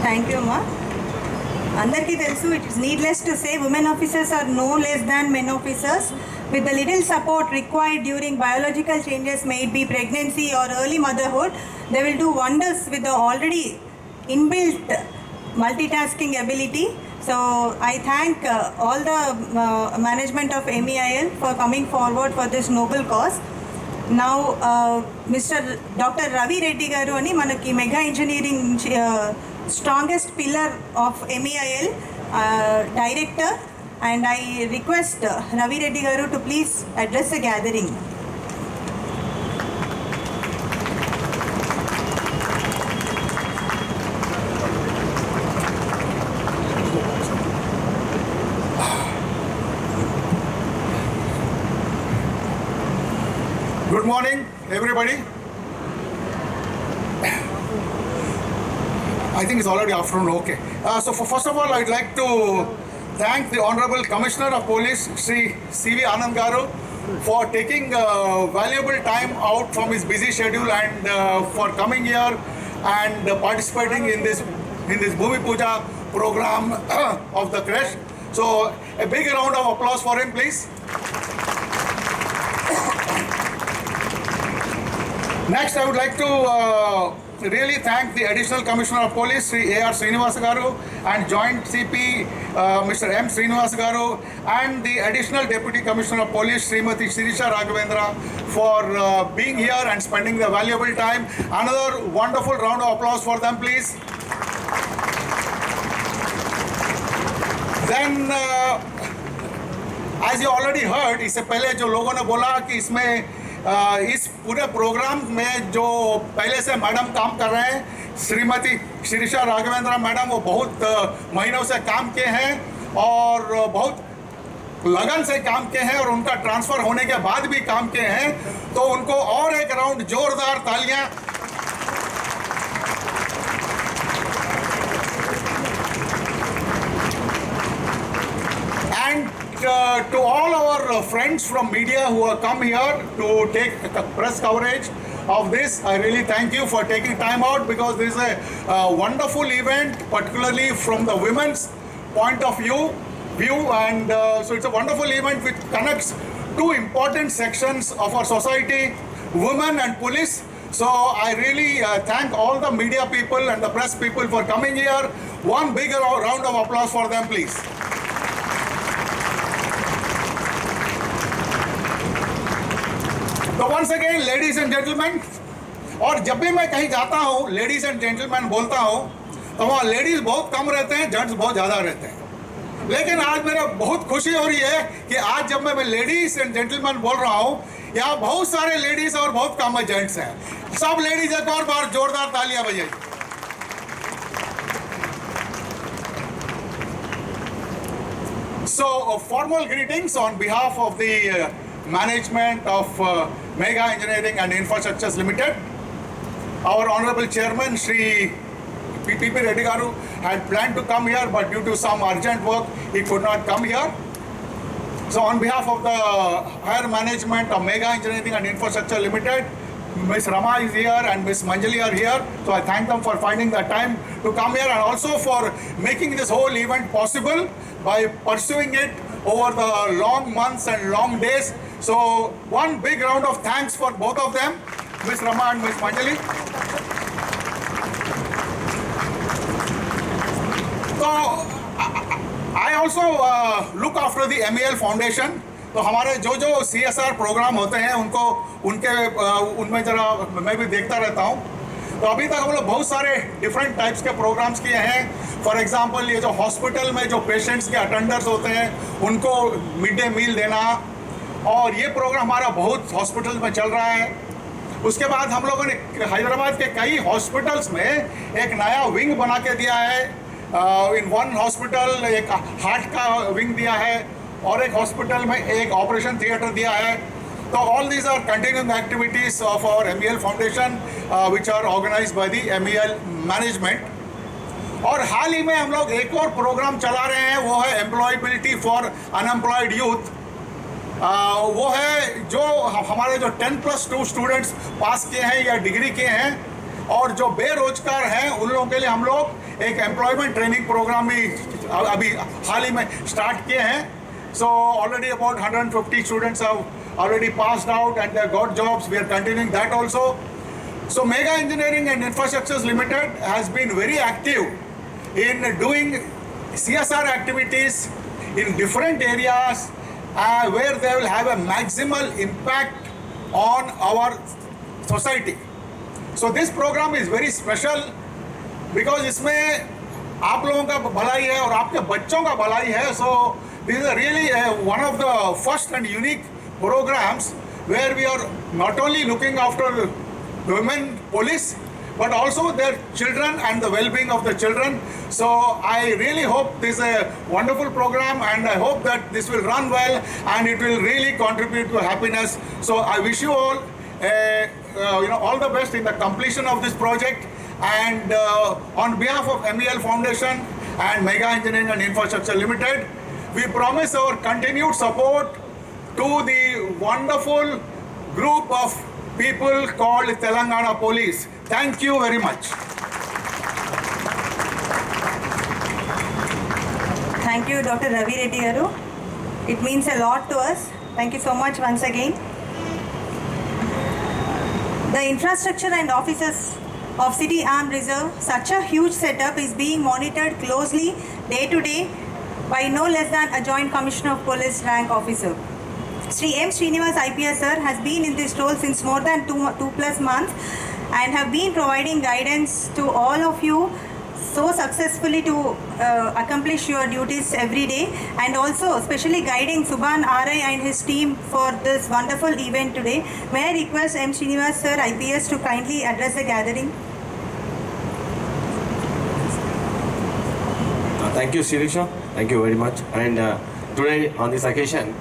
Thank you, Ma. అందరికీ తెలుసు, it is needless to say women officers are no less than men officers. With the little support required during biological changes, may it be pregnancy or early motherhood, they will do wonders with the already inbuilt multitasking ability. So I thank all the management of MEIL for coming forward for this noble cause. Now Mr. Dr. Ravi Reddy garu ani manaki mega engineering strongest pillar of MEIL director, and I request Ravi Reddy garu to please address the gathering. Good morning, everybody. I think it's already afternoon, okay. So first of all, I'd like to thank the Honorable Commissioner of Police, Sri C.V. Anand Garu, for taking valuable time out from his busy schedule and for coming here and participating in this Bhumi Puja program of the creche. So a big round of applause for him, please. Next, I would like to really thank the Additional Commissioner of Police, Sri A.R. Srinivasa Garu, and Joint CP, Mr. M. Srinivasa Garu, and the Additional Deputy Commissioner of Police, Srimati Shirisha Raghavendra, for being here and spending the valuable time. Another wonderful round of applause for them, please. Then, as you already heard, इससे पहले जो लोगों ने बोला कि इसमें इस पूरे प्रोग्राम में जो पहले से मैडम काम कर रहे हैं, श्रीमती शिरीषा राघवेंद्र मैडम, वो बहुत महीनों से काम किए हैं और बहुत लगन से काम किए हैं, और उनका ट्रांसफ़र होने के बाद भी काम किए हैं, तो उनको और एक राउंड जोरदार तालियां. And to all our friends from media who have come here to take press coverage of this, I really thank you for taking time out, because this is a wonderful event, particularly from the women's point of view, and so it's a wonderful event which connects two important sections of our society, women and police. So I really thank all the media people and the press people for coming here. One big round of applause for them, please. तो once again ladies and gentleman, और जब भी मैं कहीं जाता हूँ ladies and gentleman बोलता हूँ, तो वहाँ लेडीज बहुत कम रहते हैं, जेंट्स बहुत ज़्यादा रहते हैं. लेकिन आज मेरा बहुत खुशी हो रही है कि आज जब मैं लेडीज एंड जेंटलमैन बोल रहा हूँ, यहाँ बहुत सारे लेडीज और बहुत कम जेंट्स हैं. सब लेडीज एक और बार जोरदार तालियां बजाइए. So formal greetings on behalf of the management of Mega Engineering and Infrastructures Limited. Our Honorable Chairman Shri P.P. Reddy Garu had planned to come here, but due to some urgent work he could not come here. So on behalf of the higher management of Mega Engineering and Infrastructure Limited, Ms. Rama is here and Ms. Manjali are here. So I thank them for finding the time to come here, and also for making this whole event possible by pursuing it over the long months and long days. So one big round of thanks for both of them, Ms. Rama and Ms. Manjali. So I also look after the MEL Foundation. तो हमारे जो CSR programme होते हैं उनमें ज़रा मैं भी देखता रहता हूँ. तो अभी तक हम लोग बहुत सारे डिफरेंट टाइप्स के प्रोग्राम्स किए हैं. फॉर एग्जांपल, ये जो हॉस्पिटल में जो पेशेंट्स के अटेंडर्स होते हैं उनको मिड डे मील देना, और ये प्रोग्राम हमारा बहुत हॉस्पिटल में चल रहा है. उसके बाद हम लोगों ने हैदराबाद के कई हॉस्पिटल्स में एक नया विंग बना के दिया है. इन वन हॉस्पिटल एक हार्ट का विंग दिया है, और एक हॉस्पिटल में एक ऑपरेशन थिएटर दिया है. तो all these are continuing activities of our MEL foundation which are organised by the MEL management. और हाल ही में हम लोग एक और प्रोग्राम चला रहे हैं, वो है एम्प्लॉयबिलिटी फॉर अनएम्प्लॉयड यूथ. वो है जो हमारे जो 10+2 स्टूडेंट्स पास किए हैं या डिग्री किए हैं, और जो बेरोजगार हैं उन लोगों के लिए हम लोग एक एम्प्लॉयमेंट ट्रेनिंग प्रोग्राम भी अभी हाल ही में स्टार्ट किए हैं. So already about 150 students have already passed out and they got jobs. We are continuing that also. So Mega Engineering and Infrastructures Limited has been very active in doing CSR activities in different areas where they will have a maximal impact on our society. So this program is very special because इसमें आप लोगों का भलाई है और आपके बच्चों का भलाई है. So this is really one of the first and unique programs where we are not only looking after women police but also their children and the well-being of the children. So I really hope this is a wonderful program and I hope that this will run well and it will really contribute to happiness. So I wish you all all the best in the completion of this project, and on behalf of MEL Foundation and Mega Engineering and Infrastructure Limited, we promise our continued support to the wonderful group of people called Telangana Police. Thank you very much. Thank you, Dr. Ravi Reddy garu. It means a lot to us. Thank you so much once again. The infrastructure and offices of City Armed Reserve, such a huge setup is being monitored closely day to day by no less than a Joint Commissioner of Police rank officer. Sri M. Srinivas IPS sir has been in this role since more than two plus months and have been providing guidance to all of you so successfully to accomplish your duties every day, and also especially guiding Subhan RI and his team for this wonderful event today. May I request M. Srinivas sir IPS to kindly address the gathering. Thank you, Shirisha. Thank you very much. And today on this occasion,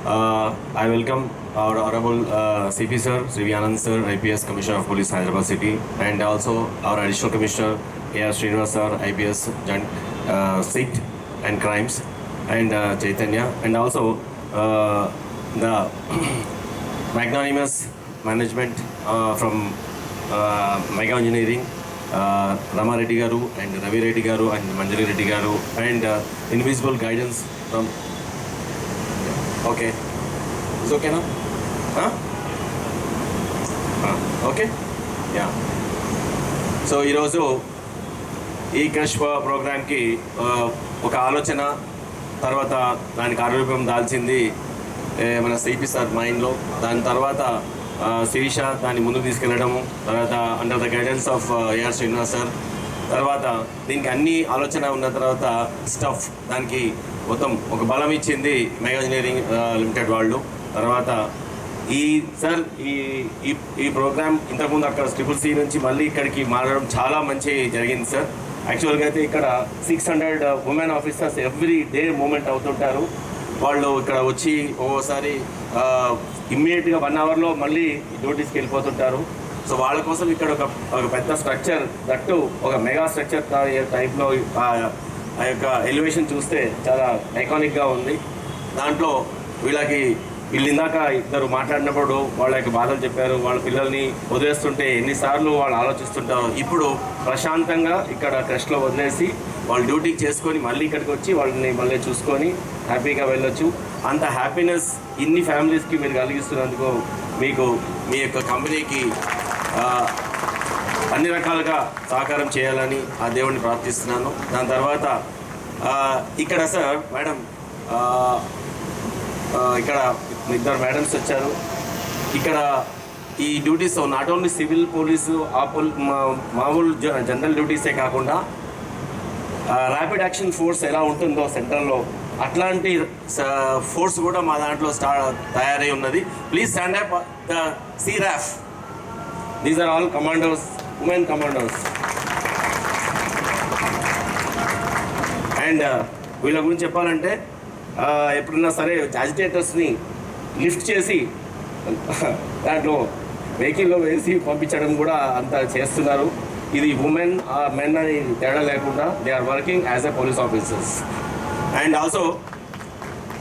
I welcome our Honorable CP Sir, Sri Anand Sir, IPS Commissioner of Police, Hyderabad City, and also our Additional Commissioner, A.R. Srinivas Sir, IPS SIT and Crimes, and Chaitanya, and also the magnanimous management from Mega Engineering, Rama Reddy Garu and Ravi Reddy Garu and Manjali Reddy Garu, and invisible guidance from. Okay, it's okay now? Huh? Okay? Yeah. So ఈరోజు ఈ crush ప్రోగ్రామ్కి ఒక ఆలోచన తర్వాత దానికి కార్యరూపం దాల్చింది మన CP sir మైండ్లో. దాని తర్వాత శిరీష దాన్ని ముందుకు తీసుకెళ్ళడము, తర్వాత under the guidance of AR Srinivas sir, తర్వాత దీనికి అన్ని ఆలోచన ఉన్న తర్వాత స్టఫ్ దానికి మొత్తం ఒక బలం ఇచ్చింది మెగా ఇంజనీరింగ్ లిమిటెడ్ వాళ్ళు. తర్వాత ఈ సార్ ఈ ప్రోగ్రామ్ ఇంతకుముందు అక్కడ ట్రిపుల్ సి నుంచి మళ్ళీ ఇక్కడికి మారడం చాలా మంచి జరిగింది సార్. యాక్చువల్గా అయితే ఇక్కడ 600 women officers every day moment అవుతుంటారు. వాళ్ళు ఇక్కడ వచ్చి ఒక్కోసారి ఇమ్మీడియట్గా 1 అవర్లో మళ్ళీ డ్యూటీస్కి వెళ్ళిపోతుంటారు. సో వాళ్ళ కోసం ఇక్కడ ఒక పెద్ద స్ట్రక్చర్, దట్టు ఒక మెగా స్ట్రక్చర్ టైప్లో ఆ యొక్క ఎలివేషన్ చూస్తే చాలా ఐకానిక్గా ఉంది. దాంట్లో వీళ్ళు ఇందాక ఇద్దరు మాట్లాడినప్పుడు వాళ్ళ యొక్క బాధలు చెప్పారు. వాళ్ళ పిల్లల్ని వదిలేస్తుంటే ఎన్నిసార్లు వాళ్ళు ఆలోచిస్తుంటారు. ఇప్పుడు ప్రశాంతంగా ఇక్కడ క్రష్లో వదిలేసి వాళ్ళు డ్యూటీకి చేసుకొని మళ్ళీ ఇక్కడికి వచ్చి వాళ్ళని మళ్ళీ చూసుకొని హ్యాపీగా వెళ్ళొచ్చు. అంత హ్యాపీనెస్ ఇన్ని ఫ్యామిలీస్కి మీరు కలిగిస్తున్నందుకు మీకు మీ యొక్క కంపెనీకి అన్ని రకాలుగా సహకారం చేయాలని ఆ దేవుడిని ప్రార్థిస్తున్నాను. దాని తర్వాత ఇక్కడ సార్ మేడం, ఇక్కడ ఇద్దరు మేడమ్స్ వచ్చారు. ఇక్కడ ఈ duties not only civil police మామూలు జనరల్ డ్యూటీసే కాకుండా ర్యాపిడ్ యాక్షన్ ఫోర్స్ ఎలా ఉంటుందో సెంట్రల్లో అట్లాంటి ఫోర్స్ కూడా మా దాంట్లో తయారై ఉన్నది. Please stand up the CRAF. These are all commandos, women commandos. And వీళ్ళ గురించి చెప్పాలంటే ఎప్పుడన్నా సరే అజిటేటర్స్ని లిఫ్ట్ చేసి దాంట్లో వెహికల్లో వేసి పంపించడం కూడా అంత చేస్తున్నారు. ఇది ఉమెన్ మెన్ అని తేడా లేకుండా they are working as a police officers. And also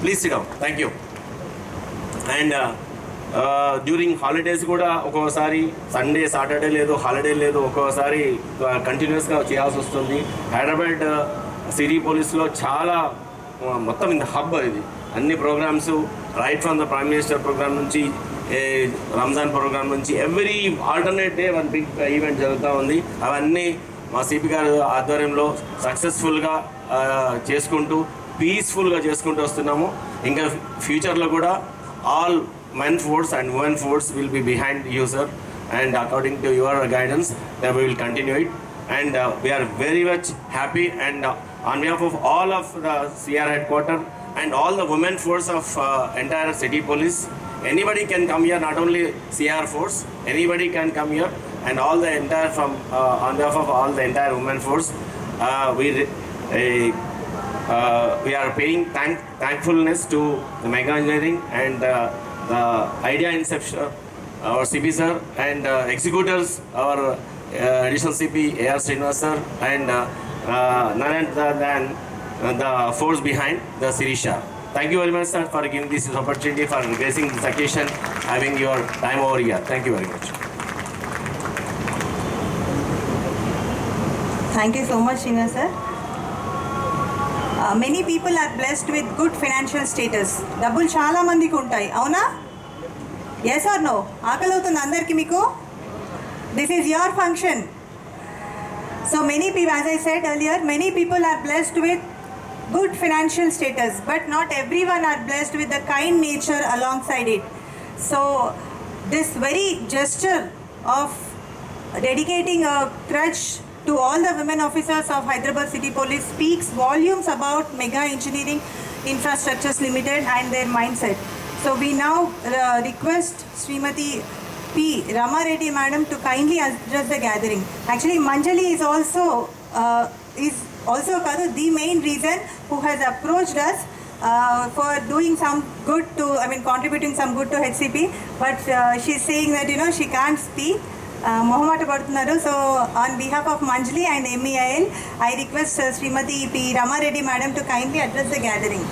please sit down. Thank you. And during holidays కూడా ఒక్కోసారి సండే సాటర్డే లేదు, హాలిడే లేదు, ఒక్కోసారి కంటిన్యూస్గా చేయాల్సి వస్తుంది. హైదరాబాద్ సిటీ పోలీస్లో చాలా మొత్తం ఇంత హబ్ ఇది. అన్ని programmes right from the prime minister programme నుంచి, రంజాన్ ప్రోగ్రామ్ నుంచి every alternate day one big event జరుగుతూ ఉంది. అవన్నీ మా సిపి గారు ఆధ్వర్యంలో సక్సెస్ఫుల్గా చేసుకుంటూ పీస్ఫుల్గా చేసుకుంటూ వస్తున్నాము. ఇంకా ఫ్యూచర్లో కూడా all men force and women force will be behind you, sir, and according to your guidance that we will continue it, and we are very much happy, and on behalf of all of the CR headquarters and all the women force of entire city police, anybody can come here, not only CR force, anybody can come here, and all the entire from on behalf of all the entire women force, we are paying thankfulness to the Mega Engineering and the idea inception, our CP sir, and executors, our additional CP AR Srinivas sir, and none other than the force behind the Sirisha. Thank you very much, sir, for giving this opportunity for gracing this occasion, having your time over here. Thank you very much. Thank you so much, Srinivas sir. Many people are blessed with good financial status. డబ్బులు చాలా మందికి ఉంటాయి, అవునా? Yes or no? ఆకలి అవుతుంది అందరికీ మీకు? This is your function. So many people, as I said earlier, many people are blessed with good financial status, but not everyone are blessed with the kind nature alongside it. So this very gesture of dedicating a crutch to all the women officers of Hyderabad City Police speaks volumes about Mega Engineering Infrastructures Limited and their mindset. So we now request Srimati P. Rama Reddy Madam to kindly address the gathering. Actually, Manjali is also the main reason who has approached us for doing some good to, contributing some good to HCP, but she's saying that, she can't speak. Mohammed Bartunaru. So on behalf of Manjali and MEIL, I request Srimati P. Rama Reddy Madam to kindly address the gathering.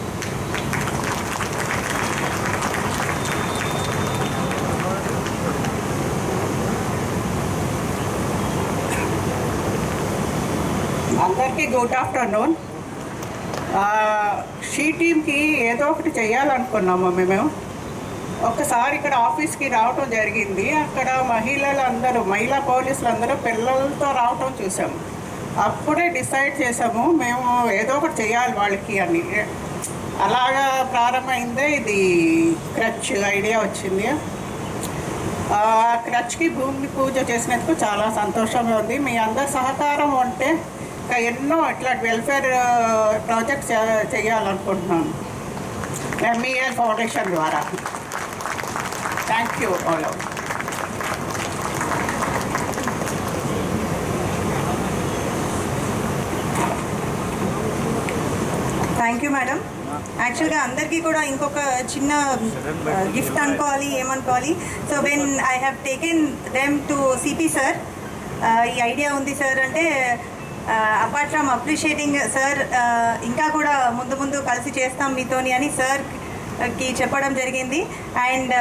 అందరికీ good afternoon. She టీమ్కి ఏదో ఒకటి చేయాలనుకున్నాము మేము. ఒకసారి ఇక్కడ ఆఫీస్కి రావటం జరిగింది. అక్కడ మహిళా పోలీసులు అందరూ పిల్లలతో రావటం చూసాము. అప్పుడే డిసైడ్ చేసాము మేము ఏదో ఒకటి చేయాలి వాళ్ళకి అని. అలాగా ప్రారంభమైందే ఇది క్రచ్ ఐడియా వచ్చింది. క్రచ్కి భూమి పూజ చేసినందుకు చాలా సంతోషంగా ఉంది. మీ అందరి సహకారం ఉంటే ఇంకా ఎన్నో ఇట్లాంటి వెల్ఫేర్ ప్రాజెక్ట్స్ చేయాలనుకుంటున్నాను MEIL ఫౌండేషన్ ద్వారా. Thank you all. Thank you madam. యాక్చువల్గా అందరికీ కూడా ఇంకొక చిన్న గిఫ్ట్ అనుకోవాలి, ఏమనుకోవాలి. So when I have taken them to CP sir, ఈ ఐడియా ఉంది సార్ అంటే, అపార్ట్ ఫ్రమ్ అప్రిషియేటింగ్ సార్, ఇంకా కూడా ముందు కలిసి చేస్తాం మీతోని అని సార్కి చెప్పడం జరిగింది. అండ్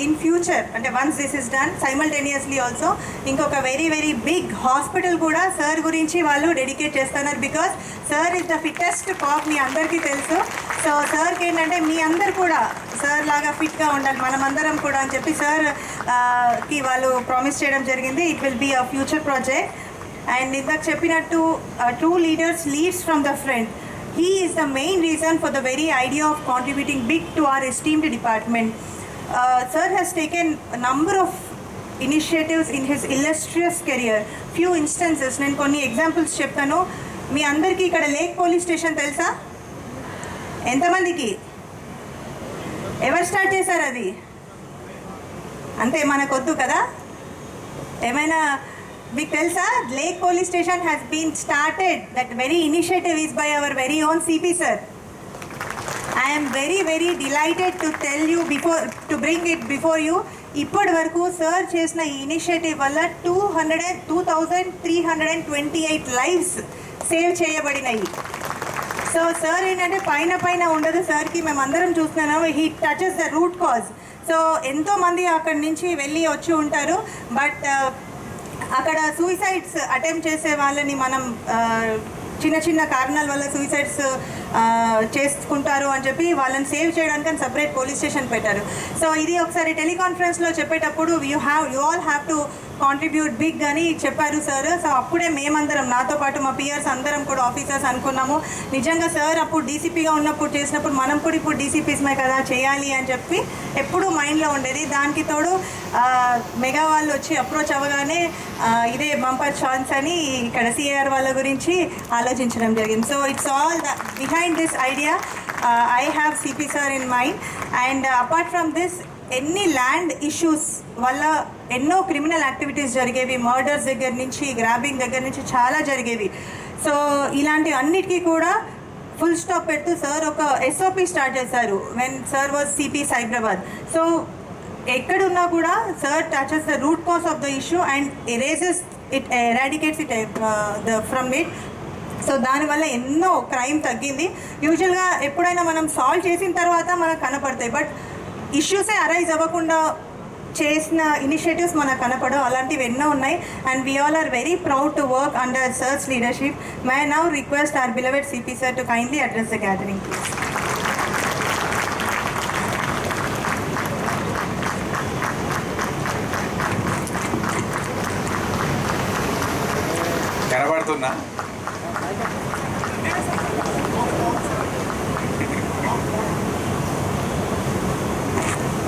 ఇన్ ఫ్యూచర్ అంటే once this is done, simultaneously also ఇంకొక వెరీ వెరీ బిగ్ హాస్పిటల్ కూడా సార్ గురించి వాళ్ళు డెడికేట్ చేస్తున్నారు. Because sir is the fittest cop, మీ అందరికీ తెలుసు. సో సార్కి ఏంటంటే మీ అందరు కూడా సార్ లాగా ఫిట్గా ఉండాలి మనమందరం కూడా అని చెప్పి సార్కి వాళ్ళు ప్రామిస్ చేయడం జరిగింది. It will be a future project. And ఇందాక చెప్పినట్టు true leaders leads from the front. He is the main reason for the very idea of contributing big to our esteemed department. Sir has taken a number of initiatives in his illustrious career. Few instances, నేను కొన్ని examples చెప్తాను. మీ అందరికీ ఇక్కడ lake police station తెలుసా? ఎంతమందికి? ఎవరు start చేశారు అది? అంతే మనకొద్దు కదా. ఏమైనా మీకు తెలుసా? Lake police station has been started. That very initiative is by our very own CP sir. I am very very delighted to tell you to bring it before you. ఇప్పటి వరకు సార్ చేసిన ఈ ఇనిషియేటివ్ వల్ల 2328 lives save చేయబడినాయి. So sir ఏంటంటే పైన ఉండదు సార్కి, మేము అందరం చూస్తున్నాము. He touches the root cause. So ఎంతోమంది అక్కడి నుంచి వెళ్ళి వచ్చి ఉంటారు. బట్ అక్కడ సూసైడ్స్ అటెంప్ట్ చేసే వాళ్ళని మనం చిన్న చిన్న కారణాల వల్ల సూసైడ్స్ చేసుకుంటారు అని చెప్పి వాళ్ళని సేవ్ చేయడానికి సపరేట్ పోలీస్ స్టేషన్ పెట్టారు. సో ఇది ఒకసారి టెలికాన్ఫరెన్స్లో చెప్పేటప్పుడు you all have to contribute big అని చెప్పారు సార్. సో అప్పుడే మేమందరం, నాతో పాటు మా పియర్స్ అందరం కూడా ఆఫీసర్స్ అనుకున్నాము, నిజంగా సార్ అప్పుడు డీసీపీగా ఉన్నప్పుడు చేసినప్పుడు మనం కూడా ఇప్పుడు డీసీపీస్మే కదా చేయాలి అని చెప్పి ఎప్పుడూ మైండ్లో ఉండేది. దానికి తోడు మెగా వాళ్ళు వచ్చి అప్రోచ్ అవ్వగానే ఇదే బంపర్ ఛాన్స్ అని ఇక్కడ సిఆర్ వాళ్ళ గురించి ఆలోచించడం జరిగింది. So it's all behind this idea I have CP sir in mind. And apart from this ఎన్ని ల్యాండ్ ఇష్యూస్ వల్ల ఎన్నో క్రిమినల్ యాక్టివిటీస్ జరిగేవి, మర్డర్స్ దగ్గర నుంచి, గ్రాబింగ్ దగ్గర నుంచి చాలా జరిగేవి. సో ఇలాంటి అన్నిటికీ కూడా ఫుల్ స్టాప్ పెడుతూ సార్ ఒక ఎస్ఓపి స్టార్ట్ చేశారు when sir was CP Cyberabad. So ఎక్కడున్నా కూడా sir touches the root cause of the issue and eradicates it from it. So దానివల్ల ఎన్నో క్రైమ్ తగ్గింది. యూజువల్గా ఎప్పుడైనా మనం సాల్వ్ చేసిన తర్వాత మనకు కనపడతాయి, బట్ ఇష్యూసే అరైజ్ అవ్వకుండా చేసిన ఇనిషియేటివ్స్ మనకు కనపడవు. అలాంటివి ఎన్నో ఉన్నాయి. And we all are very proud to work under sir's leadership. May I now request our beloved CP sir to kindly address the gathering. కనబడుతున్నా?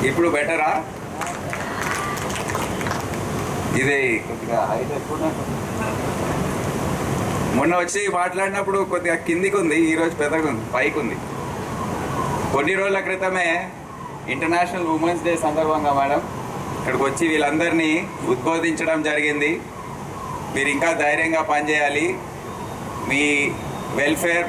ఇప్పుడు బెటరా? ఇది కొద్దిగా హైట్ ఎక్కువ. మొన్న వచ్చి మాట్లాడినప్పుడు కొద్దిగా కిందికి ఉంది, ఈరోజు పెద్దగా ఉంది, పైకి ఉంది. కొన్ని రోజుల క్రితమే ఇంటర్నేషనల్ ఉమెన్స్ డే సందర్భంగా మేడం ఇక్కడికి వచ్చి వీళ్ళందరినీ ఉద్బోధించడం జరిగింది. మీరు ఇంకా ధైర్యంగా పనిచేయాలి, మీ వెల్ఫేర్